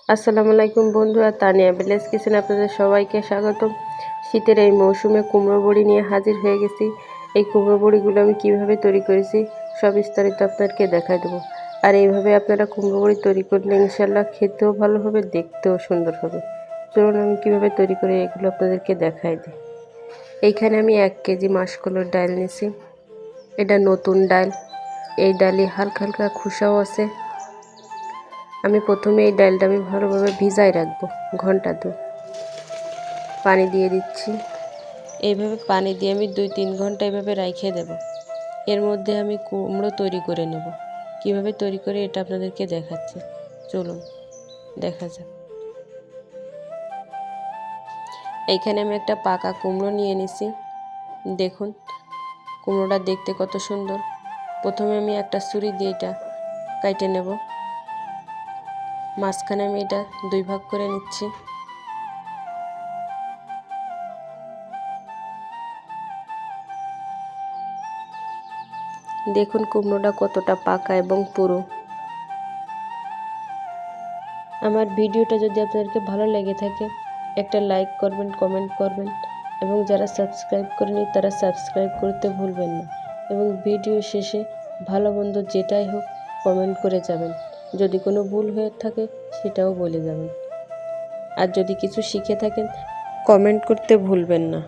আসসালামু আলাইকুম বন্ধুরা, তানিয়া ভিলেজ কিচেনে আপনাদের সবাইকে স্বাগতম। শীতের এই মৌসুমে কুমড়ো বড়ি নিয়ে হাজির হয়ে গেছি। এই কুমড়ো বড়িগুলো আমি কিভাবে তৈরি করেছি সব বিস্তারিত আপনাদেরকে দেখাই দেবো। আর এইভাবে আপনারা কুমড়ো বড়ি তৈরি করলে ইনশাল্লাহ খেতেও ভালো হবে, দেখতেও সুন্দর হবে। চলুন আমি কিভাবে তৈরি করি এগুলো আপনাদেরকে দেখাই দিই। এইখানে আমি 1 কেজি মাসকলাইর ডাল নিয়েছি। এটা নতুন ডাল, এই ডালে হালকা হালকা খোসাও আছে। আমি প্রথমে এই ডালটা ভালোভাবে ভিজায় রাখবো ঘন্টা 2। পানি দিয়ে দিচ্ছি। এইভাবে পানি দিয়ে আমি 2-3 ঘন্টা এইভাবে রেখে দেব। এর মধ্যে আমি কুমড়ো তৈরি করে নেব। কিভাবে তৈরি করে এটা আপনাদেরকে দেখাচ্ছি, চলুন দেখা যাক। এইখানে আমি একটা পাকা কুমড়ো নিয়ে নিছি। দেখুন কুমড়োটা দেখতে কত সুন্দর। প্রথমে আমি একটা ছুরি দিয়ে এটা কেটে নেব। মাঝখানে আমি এটা 2 ভাগ করে নিচ্ছি। দেখুন কুমড়োটা কতটা পাকা এবং পুরো। আমার ভিডিওটা যদি আপনাদেরকে ভালো লেগে থাকে একটা লাইক করবেন, কমেন্ট করবেন এবং যারা সাবস্ক্রাইব করেনি তারা সাবস্ক্রাইব করতে ভুলবেন না। এবং ভিডিও শেষে ভালো মন্দ যেটাই হোক কমেন্ট করে যাবেন। যদি কোনো ভুল হয়ে থাকে সেটাও বলে যাবেন। আর যদি কিছু শিখে থাকেন কমেন্ট করতে ভুলবেন না।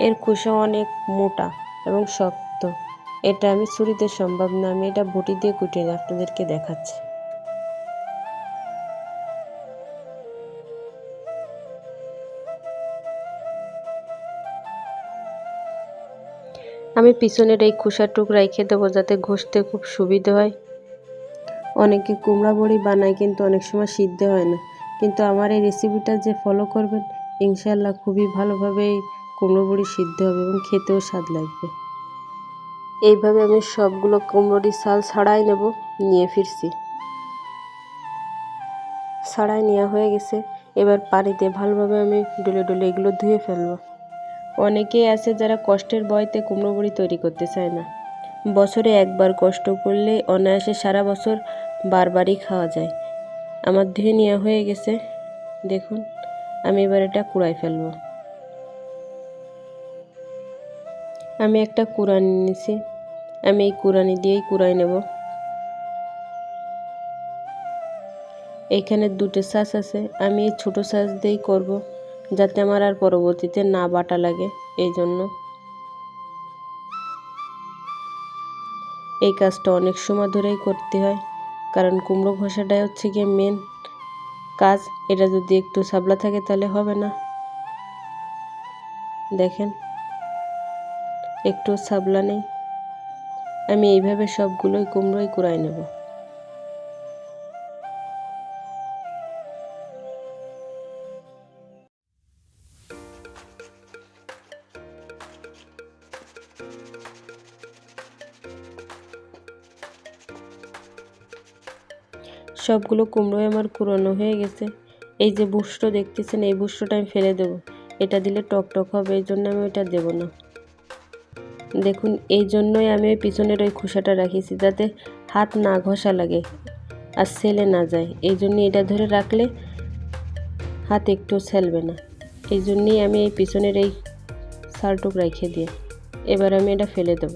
এর খোসা অনেক মোটা এবং শক্ত। এটা আমি ছুরিতে সম্ভব না, আমি এটা বটি দিয়ে কুটে আপনাদেরকে দেখাচ্ছি। আমি পিছনের এই খোসাটুকু রেখে দেবো যাতে ঘষতে খুব সুবিধা হয়। অনেকে কুমড়া বড়ি বানায় কিন্তু অনেক সময় সিদ্ধ হয় না, কিন্তু আমার এই রেসিপিটা যে ফলো করবেন ইনশাল্লাহ খুবই ভালোভাবে এই কুমড়ো বড়ি সিদ্ধ হবে এবং খেতেও স্বাদ লাগবে। এইভাবে আমি সবগুলো কুমড়োর ছাল ছাড়াই নেব। নিয়ে ফিরছি, ছাড়াই নেওয়া হয়ে গেছে। এবার পানিতে ভালোভাবে আমি ডলে ডলে এগুলো ধুয়ে ফেলবো। অনেকেই আছে যারা কষ্টের ভয়তে কুমড়ো বড়ি তৈরি করতে চায় না। বছরে একবার কষ্ট করলে অনায়াসে সারা বছর বারবারই খাওয়া যায়। আমার ধুয়ে নেওয়া হয়ে গেছে। দেখুন আমি এবার এটা কুড়াই ফেলবো। আমি একটা কুড়ানি নিয়েছি, আমি এই কুড়ানি দিয়েই কুড়াই নেব। এইখানে 2টে ছাঁচ আছে, আমি এই ছোটো ছাঁচ দিয়েই করব যাতে আমার আর পরবর্তীতে না বাটা লাগে। এই জন্য এই কাজটা অনেক সময় ধরেই করতে হয়, কারণ কুমড়ো ঘষাটাই হচ্ছে গিয়ে মেন কাজ। এটা যদি একটু সাবলা থাকে তাহলে হবে না। দেখেন একটু সাবলা নেই। আমি এইভাবে সবগুলোই কুমড়োই কুড়াই নেব। সবগুলো কুমড়োই আমার কুড়ানো হয়ে গেছে। এই যে বুসটো দেখতেছেন এই বুসটোটা আমি ফেলে দেব। এটা দিলে টক টক হবে, এই জন্য আমি ওইটা দেব না। দেখুন এই জন্যই আমি ওই পিছনের ওই খোসাটা রাখিছি যাতে হাত না ঘষা লাগে আর ছেলে না যায়। এই জন্যই এটা ধরে রাখলে হাত একটু ছেলবে না। এই জন্যই আমি এই পিছনের এই ছালটুক রেখে দিয়ে এবার আমি এটা ফেলে দেব।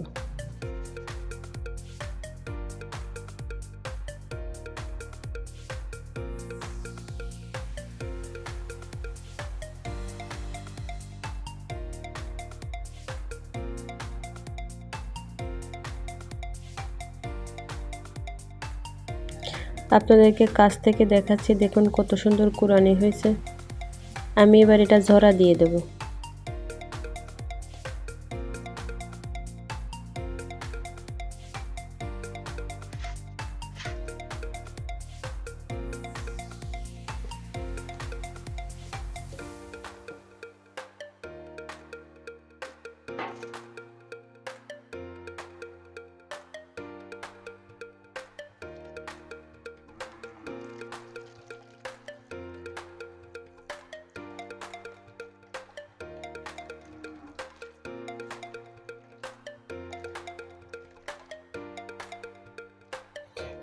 আপনাদেরকে কাছ থেকে দেখাচ্ছি, দেখুন কত সুন্দর কুড়ানি হয়েছে। আমি এবার এটা ঝরা দিয়ে দেব।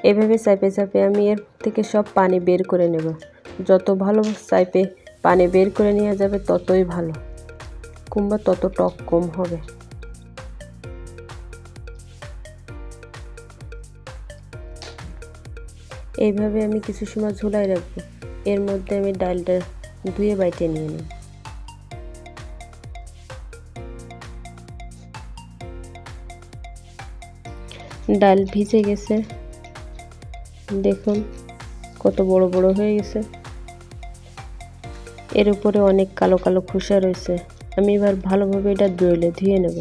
এভাবে চাইপে চাইপে আমি এর থেকে সব পানি বের করে নেব। যত ভালো চাইপে পানি বের করে নেওয়া যাবে ততই ভালো, কিংবা তত টক কম হবে। এইভাবে আমি কিছু সময় ঝুলাই রাখবো। এর মধ্যে আমি ডালটা ধুয়ে বাইটে নিয়ে নিই। ডাল ভিজে গেছে, দেখুন কত বড় বড় হয়ে গেছে। এর উপরে অনেক কালো কালো খোসা রয়েছে। আমি এবার ভালোভাবে এটা ধুয়ে নেব।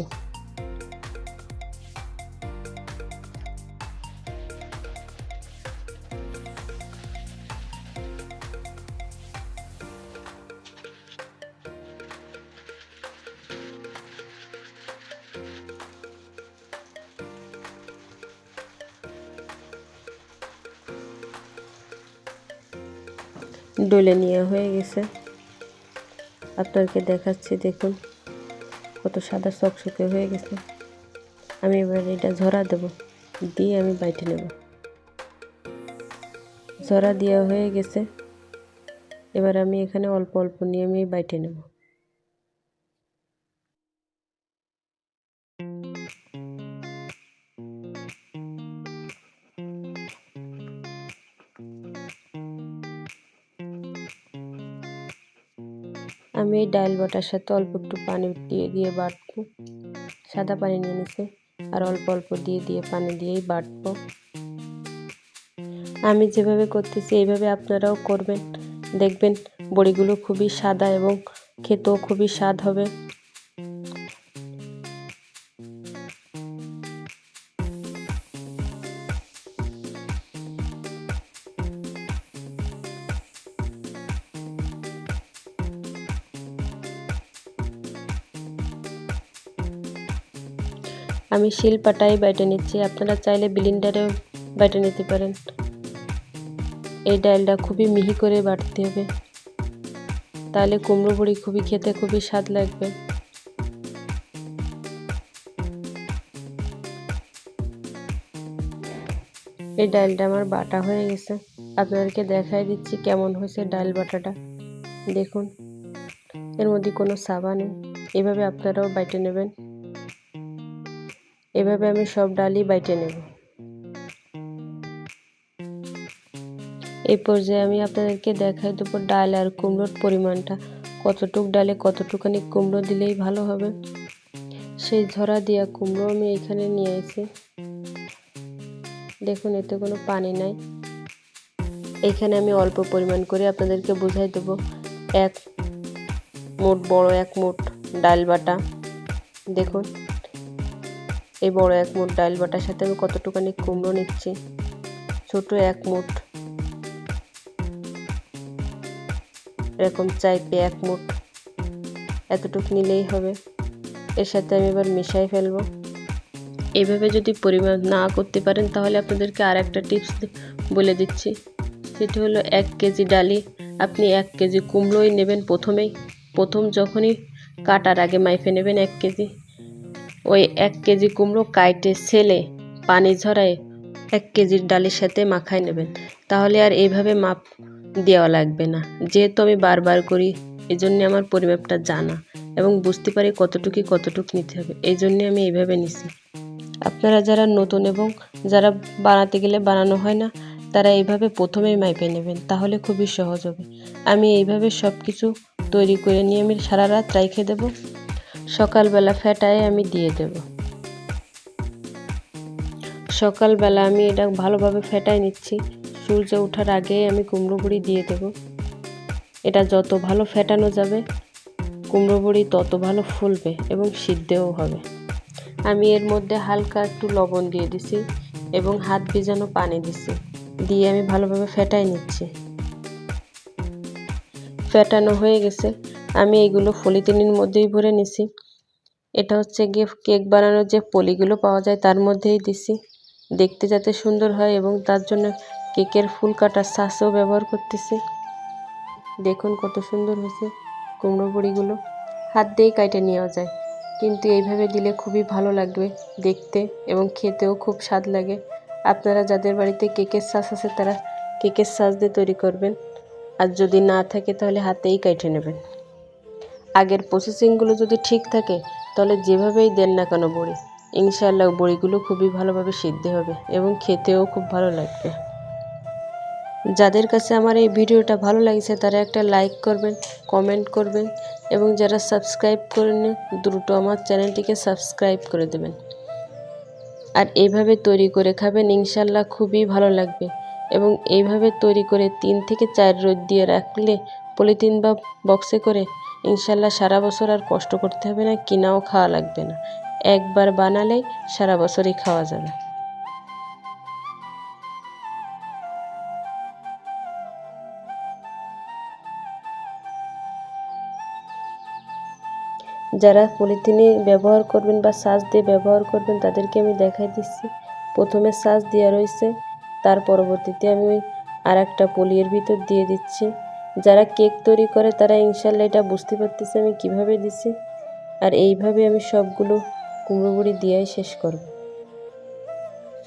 ডলে নেওয়া হয়ে গেছে, আপনাদেরকে দেখাচ্ছি। দেখুন কত সাদা চকচকে হয়ে গেছে। আমি এবার এটা ঝরা দেব, দিয়ে আমি বাইটে নেব। ঝরা দেওয়া হয়ে গেছে, এবার আমি এখানে অল্প অল্প নিয়ে আমি বাইটে নেব। আমি এই ডাল বাটার সাথে অল্প একটু পানি দিয়ে বাটবো। সাদা পানি নিয়ে নিছি, আর অল্প অল্প দিয়ে পানি দিয়েই বাটবো। আমি যেভাবে করতেছি এইভাবে আপনারাও করবেন, দেখবেন বড়িগুলো খুবই সাদা এবং খেতেও খুবই স্বাদ হবে। আমি শিলপাটায় বেটে নিচ্ছি, আপনারা চাইলে ব্লেন্ডারেও বেটে নিতে পারেন। এই ডালটা খুবই মিহি করে বাটতে হবে, তাহলে কুমড়ো বড়ি খেতে খুবই স্বাদ লাগবে। এই ডালটা আমার বাটা হয়ে গেছে, আপনাদেরকে দেখাই দিচ্ছি কেমন হয়েছে ডাল বাটাটা। দেখুন এর মধ্যে কোনো সাবা নেই। এভাবে আপনারাও বেটে নেবেন। এভাবে আমি সব ডালই বেটে নেব। এই পর্যায়ে আমি আপনাদেরকে দেখাই দেবো ডাল আর কুমড়োর পরিমাণটা, কতটুক ডালে কতটুকানি কুমড়ো দিলেই ভালো হবে। সেই ঝরা দেওয়া কুমড়ো আমি এখানে নিয়ে এসেছি। দেখুন এতে কোনো পানি নাই। এখানে আমি অল্প পরিমাণ করে আপনাদেরকে বুঝাই দেবো। এক মুঠ ডাল বাটা। দেখুন এই বড় এক মুঠ ডাল বাটার সাথে আমি কতটুকানি কুমড়ো নিচ্ছি। ছোট এক মুঠ, এরকম চাইপে এক মুঠ, এতটুকু নিলেই হবে। এর সাথে আমি এবার মিশাই ফেলবো। এইভাবে যদি পরিমাপ না করতে পারেন তাহলে আপনাদেরকে আর একটা টিপস বলে দিচ্ছি। সেটা হলো 1 কেজি ডালি আপনি 1 কেজি কুমড়োই নেবেন। প্রথম যখনই কাটার আগে মাইপে নেবেন 1 কেজি। ওই 1 কেজি কুমড়ো কাইটে ছেলে পানি ঝরায় 1 কেজির ডালের সাথে মাখায় নেবেন, তাহলে আর এইভাবে মাপ দেওয়া লাগবে না। যেহেতু আমি বারবার করি, এজন্য আমার পরিমাপটা জানা এবং বুঝতে পারি কতটুকু নিতে হবে। এই জন্য আমি এইভাবে নিছি। আপনারা যারা নতুন এবং যারা বানাতে গেলে বানানো হয় না, তারা এইভাবে প্রথমেই মাইপে নেবেন, তাহলে খুবই সহজ হবে। আমি এইভাবে সব কিছু তৈরি করে নিয়ে আমি সারা রাত রেখে দেব। সকালবেলা ফেটায় আমি দিয়ে দেব। সকালবেলা আমি এটা ভালোভাবে ফেটাই নিচ্ছি। সূর্য ওঠার আগেই আমি কুমড়ো বড়ি দিয়ে দেব। এটা যত ভালো ফেটানো যাবে কুমড়ো বড়ি তত ভালো ফুলবে এবং সিদ্ধও হবে। আমি এর মধ্যে হালকা একটু লবণ দিয়ে দিছি এবং হাত ভিজানো পানি দিছি, দিয়ে আমি ভালোভাবে ফেটাই নিচ্ছি। ফেটানো হয়ে গেছে, আমি এগুলো পলিথিনের মধ্যেই ভরে নিছি। এটা হচ্ছে গিয়ে কেক বানানোর যে পলিগুলো পাওয়া যায় তার মধ্যেই দিছি, দেখতে যাতে সুন্দর হয় এবং তার জন্য কেকের ফুল কাটার ছাঁচও ব্যবহার করতেছি। দেখুন কত সুন্দর হয়েছে কুমড়ো বড়িগুলো। হাত দিয়েই কাটে নেওয়া যায়, কিন্তু এইভাবে দিলে খুবই ভালো লাগবে দেখতে এবং খেতেও খুব স্বাদ লাগে। আপনারা যাদের বাড়িতে কেকের ছাঁচ আছে তারা কেকের ছাঁচ দিয়ে তৈরি করবেন, আর যদি না থাকে তাহলে হাতেই কেটে নেবেন। আগের প্রসেসিংগুলো যদি ঠিক থাকে তাহলে যেভাবেই দেন না কেন বড়ি, ইনশাআল্লাহ বড়িগুলো খুবই ভালোভাবে সিদ্ধ হবে এবং খেতেও খুব ভালো লাগবে। যাদের কাছে আমার এই ভিডিওটা ভালো লাগছে তারা একটা লাইক করবেন, কমেন্ট করবেন এবং যারা সাবস্ক্রাইব করেননি দ্রুত আমার চ্যানেলটিকে সাবস্ক্রাইব করে দেবেন। আর এইভাবে তৈরি করে খাবেন, ইনশাআল্লাহ খুবই ভালো লাগবে। এবং এইভাবে তৈরি করে 3 থেকে 4 রোদ দিয়ে রাখলে পলিথিন বা বক্সে করে ইনশাআল্লাহ সারা বছর আর কষ্ট করতে হবে না, কিনাও খাওয়া লাগবে না। একবার বানালেই সারা বছরই খাওয়া যাবে। যারা পলিথিনে ব্যবহার করবেন বা ছাঁচ দিয়ে ব্যবহার করবেন তাদেরকে আমি দেখাই দিচ্ছি। প্রথমে ছাঁচ দেওয়া রয়েছে, তার পরবর্তীতে আমি ওই আর একটা পলির ভিতর দিয়ে দিচ্ছি। যারা কেক তৈরি করে তারা ইনশাল্লাহ এটা বুঝতে পারতেছে আমি কিভাবে দিচ্ছি। আর এইভাবে আমি সবগুলো কুমড়ো বড়ি দিয়েই শেষ করব।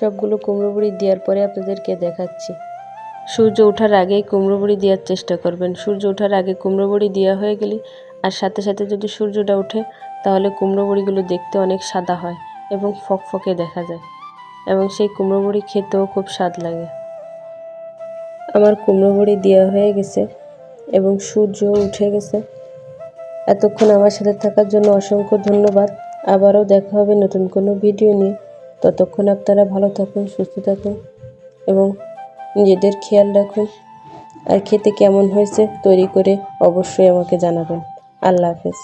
সবগুলো কুমড়ো বড়ি দেওয়ার পরে আপনাদেরকে দেখাচ্ছি। সূর্য ওঠার আগেই কুমড়ো বড়ি দেওয়ার চেষ্টা করবেন। সূর্য ওঠার আগে কুমড়ো বড়ি দেওয়া হয়ে গেলে আর সাথে সাথে যদি সূর্যটা ওঠে তাহলে কুমড়ো বড়িগুলো দেখতে অনেক সাদা হয় এবং ফকফকে দেখা যায় এবং সেই কুমড়ো বড়ি খেতেও খুব স্বাদ লাগে। আমার কুমড়ো বড়ি দেওয়া হয়ে গেছে এবং সূর্য উঠে গেছে। এতক্ষণ আমার সাথে থাকার জন্য অসংখ্য ধন্যবাদ। আবারও দেখা হবে নতুন কোনো ভিডিও নিয়ে। ততক্ষণ আপনারা ভালো থাকুন, সুস্থ থাকুন এবং নিজেদের খেয়াল রাখুন। আর খেতে কেমন হয়েছে তৈরি করে অবশ্যই আমাকে জানাবেন। আল্লাহ হাফেজ।